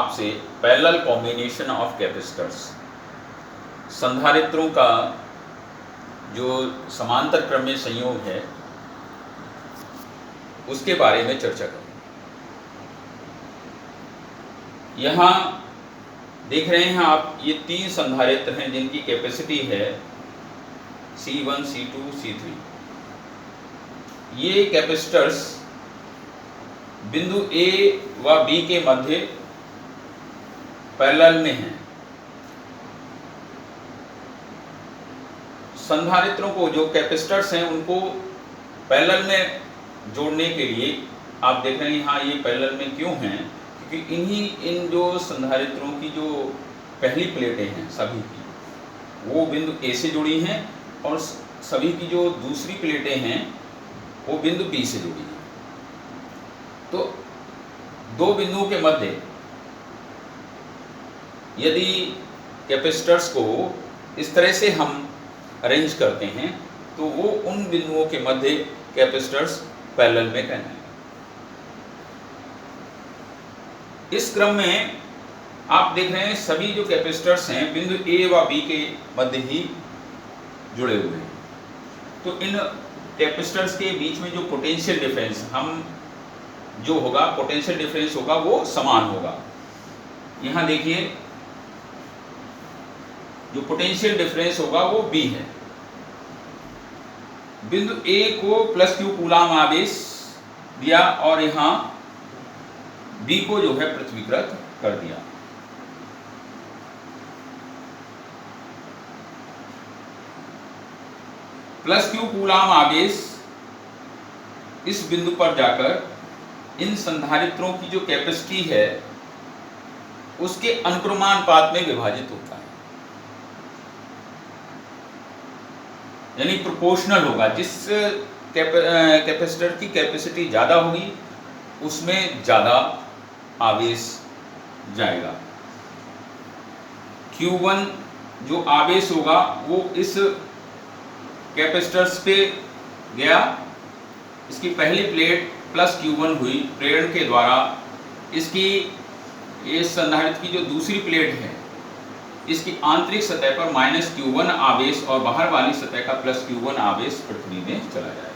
आपसे parallel combination of capacitors, संधारित्रों का जो समांतर क्रम में संयोग है उसके बारे में चर्चा करें। यहाँ देख रहे हैं आप, ये 3 संधारित्र हैं जिनकी कैपेसिटी है C1, C2, C3। ये कैपेसिटर्स बिंदु A व B के मध्य पैरेलल में हैं। संधारित्रों को, जो कैपेसिटर्स हैं, उनको पैरेलल में जोड़ने के लिए आप देख रहे हैं यहाँ ये पैरेलल में क्यों हैं, क्योंकि इन जो संधारित्रों की जो पहली प्लेटें हैं सभी की, वो बिंदु A से जुड़ी हैं और सभी की जो दूसरी प्लेटें हैं वो बिंदु B से जुड़ी हैं। तो दो बिंदुओं के मध्य यदि कैपेसिटर्स को इस तरह से हम अरेंज करते हैं तो वो उन बिंदुओं के मध्य कैपेसिटर्स पैरेलल में कहलाएंगे। इस क्रम में आप देख रहे हैं सभी जो कैपेसिटर्स हैं बिंदु A व B के मध्य ही जुड़े हुए हैं। तो इन कैपेसिटर्स के बीच में जो पोटेंशियल डिफरेंस जो होगा, पोटेंशियल डिफरेंस होगा, वो समान होगा। यहाँ देखिए जो पोटेंशियल डिफरेंस होगा वो B है। बिंदु A को +Q कूलाम आवेश दिया और यहाँ B को जो है पृथ्वीकृत कर दिया। +Q कूलाम आवेश इस बिंदु पर जाकर इन संधारित्रों की जो कैपेसिटी है उसके अनुक्रमानुपात में विभाजित होता है, यानी प्रोपोर्शनल होगा। जिस कैपेसिटर की कैपेसिटी ज़्यादा होगी उसमें ज़्यादा आवेश जाएगा। Q1 जो आवेश होगा वो इस कैपेसिटर्स पे गया, इसकी पहली प्लेट +Q1 हुई प्रेरण के द्वारा। इसकी इस संधारित्र की जो दूसरी प्लेट है इसकी आंतरिक सतह पर -Q1 आवेश और बाहर वाली सतह का +Q1 आवेश पृथ्वी में चला जाएगा।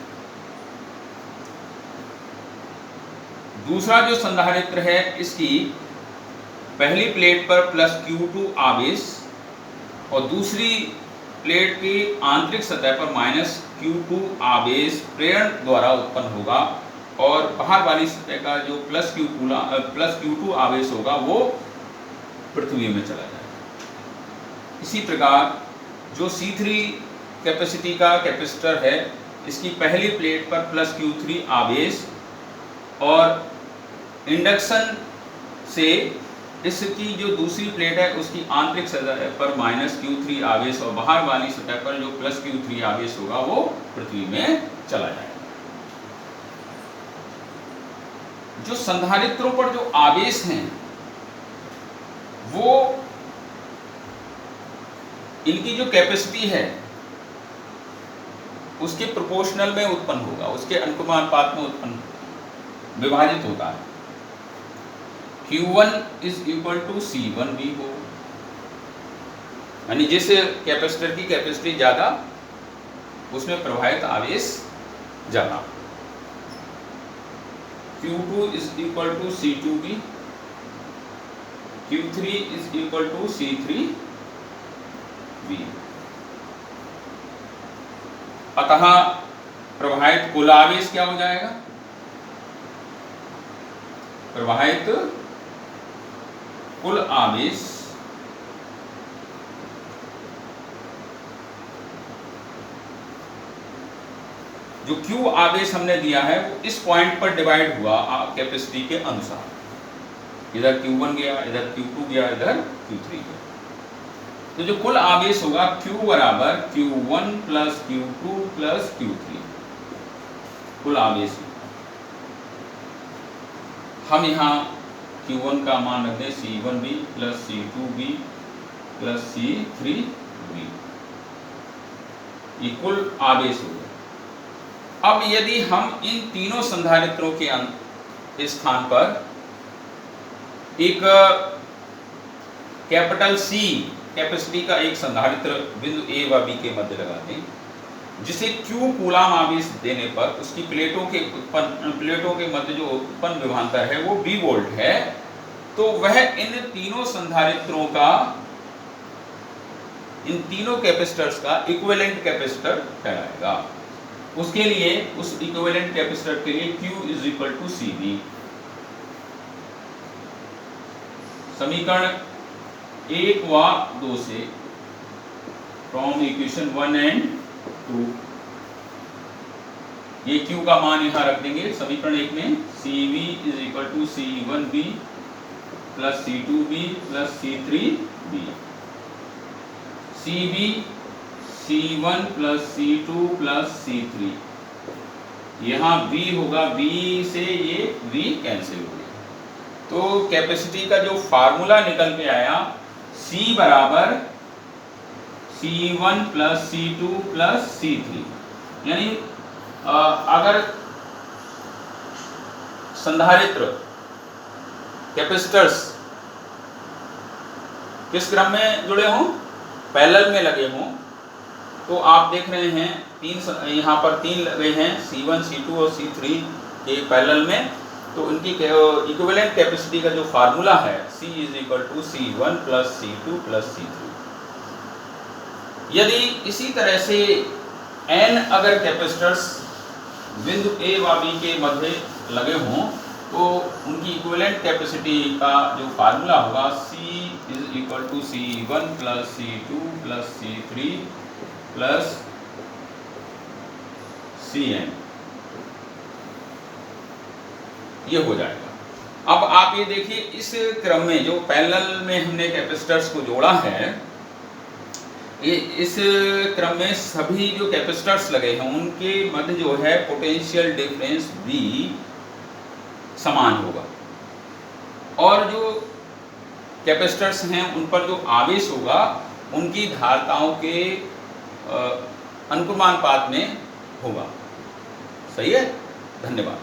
दूसरा जो संधारित्र है इसकी पहली प्लेट पर +Q2 आवेश और दूसरी प्लेट की आंतरिक सतह पर -Q2 आवेश प्रेरण द्वारा उत्पन्न होगा और बाहर वाली सतह का जो +Q2 आवेश होगा वो पृथ्वी में चला जाएगा। इसी प्रकार जो C3 कैपेसिटी का कैपेसिटर है इसकी पहली प्लेट पर +Q3 आवेश और इंडक्शन से इसकी जो दूसरी प्लेट है उसकी आंतरिक सतह पर -Q3 आवेश और बाहर वाली सतह पर जो +Q3 आवेश होगा वो पृथ्वी में चला जाएगा। जो संधारित्रों पर जो आवेश हैं वो इनकी जो कैपेसिटी है उसके प्रोपोर्शनल में उत्पन्न होगा, उसके अनुक्रमानुपात में उत्पन्न विभाजित होता है। Q1 = C1V हो, यानी जिस कैपेसिटर की कैपेसिटी ज़्यादा उसमें प्रवाहित आवेश ज़्यादा। Q2 = C2V, Q3 = C3V। अतः प्रवाहित कुल आवेश क्या हो जाएगा? प्रवाहित कुल आवेश जो Q आवेश हमने दिया है वो इस पॉइंट पर डिवाइड हुआ कैपेसिटी के अनुसार। इधर Q1 गया, इधर Q2 गया, इधर Q3 गया। तो जो कुल आवेश होगा Q = Q1 + Q2 + Q3 कुल आवेश। हम यहाँ Q1 का मान रख दें C1V + C2V + C3V, ये कुल आवेश हो गया। अब यदि हम इन तीनों संधारित्रों के स्थान पर एक कैपिटल सी कैपेसिटी का एक संधारित्र बिंदु ए व बी के मध्य लगा दें, जिसे Q कूलाम आवेश देने पर उसकी प्लेटों के मध्य जो उत्पन्न विभवांतर है वो B वोल्ट है, तो वह इन तीनों संधारित्रों का, इन तीनों कैपेसिटर्स का इक्विवेलेंट कैपेसिटर कहलाएगा। उसके लिए, उस इक्विवेलेंट कैपेसिटर के लिए Q is equal to CV। समीकरण 1 व 2 से, फ्रॉम इक्वेशन 1 एंड 2, ये Q का मान यहां रख देंगे। समीकरण 1 में CV is equal to C1B plus C2B plus C3B, CV C1 plus C2 plus C3, यहाँ B होगा, B से ये V कैंसिल हो गया, तो कैपेसिटी का जो फार्मूला निकल के आया C बराबर C1 plus C2 plus C3, यानी अगर संधारित्र कैपेसिटर्स किस क्रम में जुड़े हों, पैरेलल में लगे हों, तो आप देख रहे हैं यहाँ पर 3 लगे हैं, C1, C2 और C3 के पैरेलल में, तो इनकी इक्विवेलेंट कैपेसिटी का जो फार्मूला है C is equal to C1 plus C2 plus C3। यदि इसी तरह से n अगर कैपेसिटर्स बिंदु A व B के मध्य लगे हों, तो उनकी इक्विवेलेंट कैपेसिटी का जो फार्मूला होगा C is equal to C1 plus C2 plus C3 plus Cn, ये हो जाएगा। अब आप ये देखिए, इस क्रम में जो पैरेलल में हमने कैपेसिटर्स को जोड़ा है, ये इस क्रम में सभी जो कैपेसिटर्स लगे हैं उनके मध्य जो है पोटेंशियल डिफरेंस V समान होगा, और जो कैपेसिटर्स हैं उन पर जो आवेश होगा उनकी धारिताओं के अनुपात में होगा। सही है, धन्यवाद।